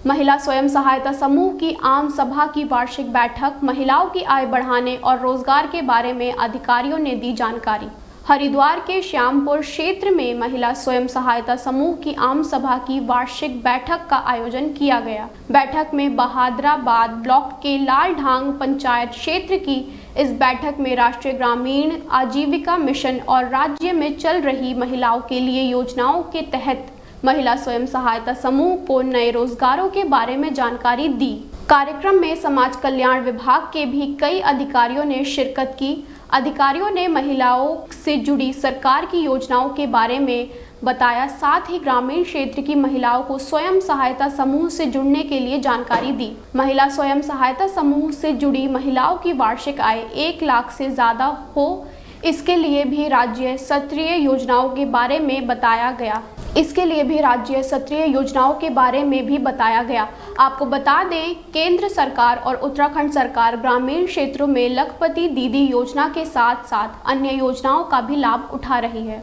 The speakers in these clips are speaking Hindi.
महिला स्वयं सहायता समूह की आम सभा की वार्षिक बैठक। महिलाओं की आय बढ़ाने और रोजगार के बारे में अधिकारियों ने दी जानकारी। हरिद्वार के श्यामपुर क्षेत्र में महिला स्वयं सहायता समूह की आम सभा की वार्षिक बैठक का आयोजन किया गया। बैठक में बहादुराबाद ब्लॉक के लालढांग पंचायत क्षेत्र की इस बैठक में राष्ट्रीय ग्रामीण आजीविका मिशन और राज्य में चल रही महिलाओं के लिए योजनाओं के तहत महिला स्वयं सहायता समूह को नए रोजगारों के बारे में जानकारी दी। कार्यक्रम में समाज कल्याण विभाग के भी कई अधिकारियों ने शिरकत की। अधिकारियों ने महिलाओं से जुड़ी सरकार की योजनाओं के बारे में बताया, साथ ही ग्रामीण क्षेत्र की महिलाओं को स्वयं सहायता समूह से जुड़ने के लिए जानकारी दी। महिला स्वयं सहायता समूह से जुड़ी महिलाओं की वार्षिक आय 1 लाख से ज़्यादा हो, इसके लिए भी राज्य स्तरीय योजनाओं के बारे में बताया गया। आपको बता दें, केंद्र सरकार और उत्तराखंड सरकार ग्रामीण क्षेत्रों में लखपति दीदी योजना के साथ साथ अन्य योजनाओं का भी लाभ उठा रही है।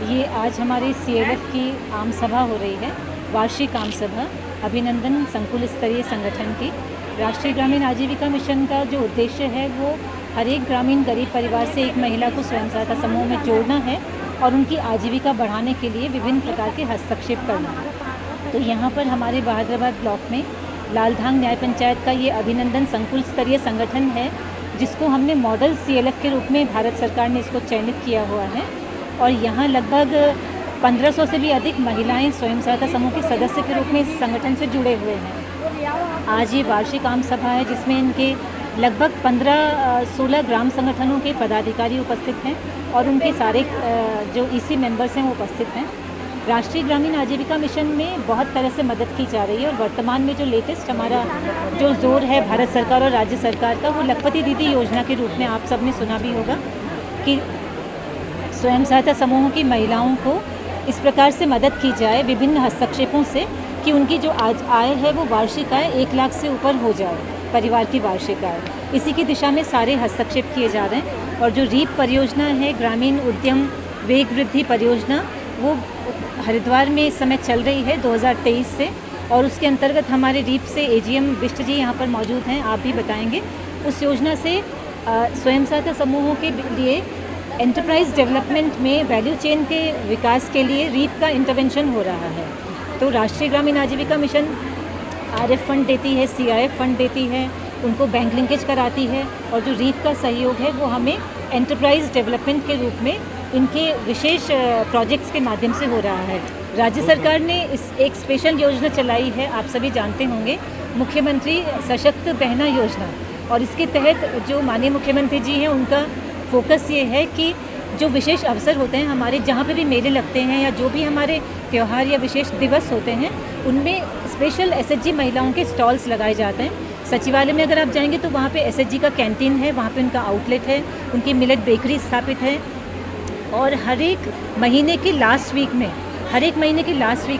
ये आज हमारी CLF की आम सभा हो रही है, वार्षिक आम सभा अभिनंदन संकुल स्तरीय संगठन की। राष्ट्रीय ग्रामीण आजीविका मिशन का जो उद्देश्य है वो हर एक ग्रामीण गरीब परिवार से एक महिला को स्वयं सहायता समूह में जोड़ना है और उनकी आजीविका बढ़ाने के लिए विभिन्न प्रकार के हस्तक्षेप करना है। तो यहाँ पर हमारे बहादुराबाद ब्लॉक में लालढांग न्याय पंचायत का ये अभिनंदन संकुल स्तरीय संगठन है, जिसको हमने मॉडल CLF के रूप में भारत सरकार ने इसको चयनित किया हुआ है और यहाँ लगभग 1500 से भी अधिक महिलाएं स्वयं सहायता समूह के सदस्य के रूप में इस संगठन से जुड़े हुए हैं। आज ये वार्षिक आम सभा है जिसमें इनके लगभग 15-16 ग्राम संगठनों के पदाधिकारी उपस्थित हैं और उनके सारे जो EC मेंबर्स हैं वो उपस्थित हैं। राष्ट्रीय ग्रामीण आजीविका मिशन में बहुत तरह से मदद की जा रही है और वर्तमान में जो लेटेस्ट हमारा जो जोर है भारत सरकार और राज्य सरकार का, वो लखपति दीदी योजना के रूप में आप सबने सुना भी होगा कि स्वयं सहायता समूहों की महिलाओं को इस प्रकार से मदद की जाए विभिन्न हस्तक्षेपों से कि उनकी जो आज आय है वो वार्षिक आय 1 लाख से ऊपर हो जाए, परिवार की वार्षिक आय। इसी की दिशा में सारे हस्तक्षेप किए जा रहे हैं और जो रीप परियोजना है, ग्रामीण उद्यम वेग वृद्धि परियोजना, वो हरिद्वार में इस समय चल रही है 2023 से और उसके अंतर्गत हमारे रीप से AGM बिष्ट जी यहाँ पर मौजूद हैं, आप भी बताएंगे। उस योजना से स्वयं सहायता समूहों के लिए एंटरप्राइज डेवलपमेंट में वैल्यू चेन के विकास के लिए रीप का इंटरवेंशन हो रहा है। तो राष्ट्रीय ग्रामीण आजीविका मिशन RF फंड देती है, CIF फंड देती है, उनको बैंक लिंकेज कराती है और जो रीप का सहयोग है वो हमें एंटरप्राइज डेवलपमेंट के रूप में इनके विशेष प्रोजेक्ट्स के माध्यम से हो रहा है। राज्य सरकार ने इस एक स्पेशल योजना चलाई है, आप सभी जानते होंगे, मुख्यमंत्री सशक्त बहना योजना, और इसके तहत जो माननीय मुख्यमंत्री जी हैं उनका फोकस ये है कि जो विशेष अवसर होते हैं हमारे, जहाँ पे भी मेले लगते हैं या जो भी हमारे त्यौहार या विशेष दिवस होते हैं, उनमें स्पेशल SHG महिलाओं के स्टॉल्स लगाए जाते हैं। सचिवालय में अगर आप जाएंगे तो वहाँ पे SHG का कैंटीन है, वहाँ पे उनका आउटलेट है, उनकी मिलेट बेकरी स्थापित है और हर एक महीने की लास्ट वीक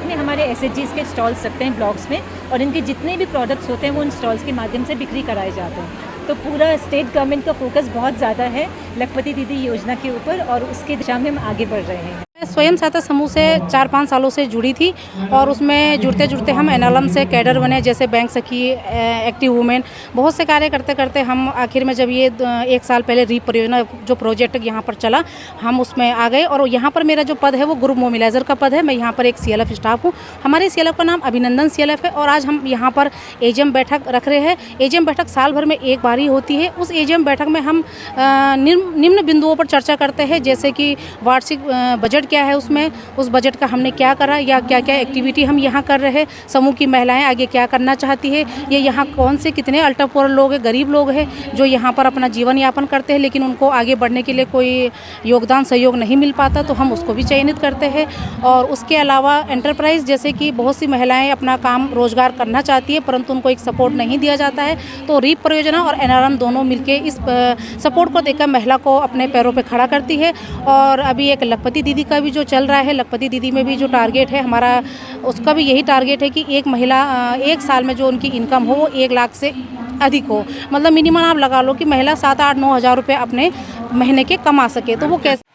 में हमारे SHGs के स्टॉल्स लगते हैं ब्लॉक्स में और इनके जितने भी प्रोडक्ट्स होते हैं वो उन स्टॉल्स के माध्यम से बिक्री कराए जाते हैं। तो पूरा स्टेट गवर्नमेंट का फोकस बहुत ज़्यादा है लखपति दीदी योजना के ऊपर और उसकी दिशा में हम आगे बढ़ रहे हैं। स्वयं सहायता समूह से 4-5 सालों से जुड़ी थी और उसमें जुड़ते जुड़ते हम NLM से कैडर बने, जैसे बैंक सखी, एक्टिव वुमेन, बहुत से कार्य करते करते हम आखिर में जब ये 1 साल पहले रीप परियोजना जो प्रोजेक्ट यहाँ पर चला, हम उसमें आ गए और यहाँ पर मेरा जो पद है वो ग्रुप मोबिलाइजर का पद है। मैं यहाँ पर एक CLF स्टाफ हूँ। हमारे CLF का नाम अभिनंदन CLF है और आज हम यहाँ पर AGM बैठक रख रहे हैं। AGM बैठक साल भर में एक बार ही होती है। उस AGM बैठक में हम निम्न बिंदुओं पर चर्चा करते हैं, जैसे कि वार्षिक बजट क्या है, उसमें उस बजट का हमने क्या करा या क्या क्या एक्टिविटी हम यहाँ कर रहे हैं, समूह की महिलाएं आगे क्या करना चाहती है, ये यहाँ कौन से कितने अल्टर पुअर लोग हैं, गरीब लोग हैं जो यहाँ पर अपना जीवन यापन करते हैं लेकिन उनको आगे बढ़ने के लिए कोई योगदान सहयोग नहीं मिल पाता, तो हम उसको भी चयनित करते हैं। और उसके अलावा एंटरप्राइज, जैसे कि बहुत सी महिलाएँ अपना काम रोजगार करना चाहती है परंतु उनको एक सपोर्ट नहीं दिया जाता है, तो रीप परियोजना और NRM दोनों मिलकर इस सपोर्ट को देकर महिला को अपने पैरों पर खड़ा करती है। और अभी एक लखपति दीदी का भी जो चल रहा है, लखपति दीदी में भी जो टारगेट है हमारा, उसका भी यही टारगेट है कि एक महिला 1 साल में जो उनकी इनकम हो वो 1 लाख से अधिक हो। मतलब मिनिमम आप लगा लो कि महिला 7-8-9 हज़ार रुपये अपने महीने के कमा सके, तो वो कैसे